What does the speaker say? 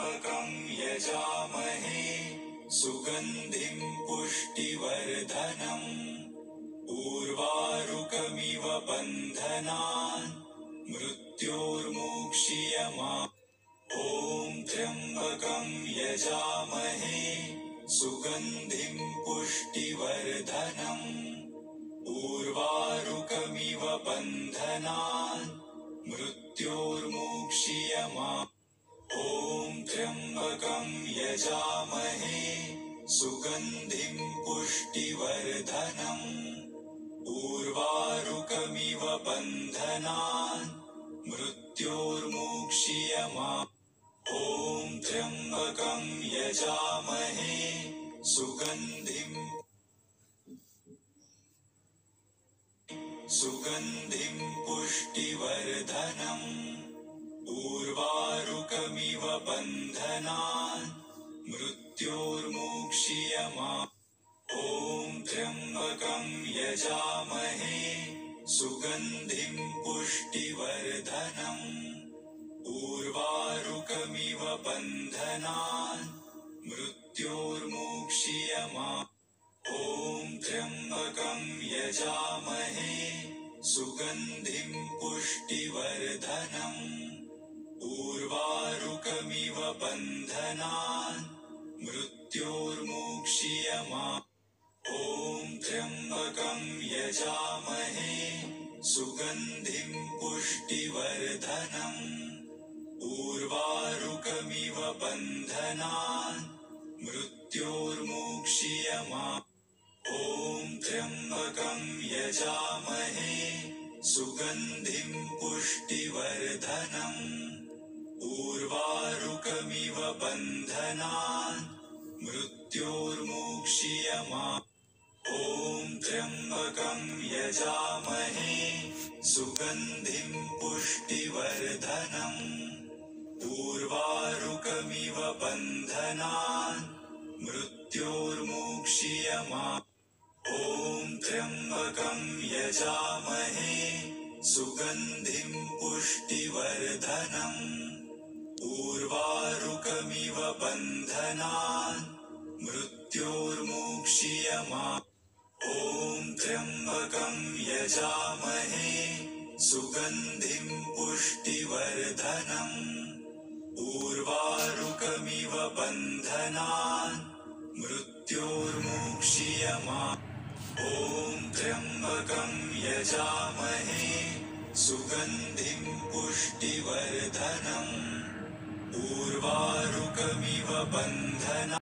त्र्यम्बकं यजामहे सुगन्धिं पुष्टिवर्धनम् उर्वारुकमिव बन्धनान् मृत्योर्मुक्षीयमा। ॐ त्र्यम्बकं यजामहे सुगन्धिं पुष्टिवर्धनम् उर्वारुकमिव बन्धनान् मृत्योर्मुक्षीयमा। ॐ त्र्यम्बकं यजामहे सुगन्धिं पुष्टिवर्धनम् उर्वारुकमिव बन्धनान् मृत्योर्मुक्षीयमा। ॐ त्र्यम्बकं यजामहे सुगन्धिं पुष्टिवर्धनम् उर्वारुकमिव बन्धनान् मृत्योर्मुक्षीयमा। ॐ त्र्यम्बकं यजामहे सुगन्धिं पुष्टिवर्धनम् उर्वारुकमिव बन्धनान् मृत्योर्मुक्षीयमा। ॐ त्र्यम्बकं यजामहे सुगन्धिं पुष्टिवर्धनम् उर्वारुकमिव बन्धनान् मृत्योर्मुक्षीयमा। ॐ त्र्यम्बकं यजामहे सुगन्धिं पुष्टिवर्धनम् उर्वारुकमिव बन्धनान् मृत्योर्मुक्षीयमा। ॐ त्र्यम्बकं यजामहे सुगन्धिं पुष्टिवर्धनम् उर्वारुकमिव बन्धनान् मृत्योर्मुक्षीयमा। ॐ त्र्यम्बकं यजामहे सुगन्धिं पुष्टिवर्धनम् उर्वारुकमिव बन्धनान् मृत्योर्मुक्षीयमा। ॐ त्र्यम्बकं यजामहे सुगन्धिं पुष्टिवर्धनम् उर्वारुकमिव बन्धनान् मृत्योर्मुक्षीयमा। ॐ त्र्यम्बकं यजामहे सुगन्धिं पुष्टिवर्धनम् उर्वारुकमिव बन्धनान् मृत्योर्मुक्षीयमा। ॐ त्र्यम्बकं यजामहे सुगन्धिं पुष्टिवर्धनम् उर्वारुकमिव बन्धनान्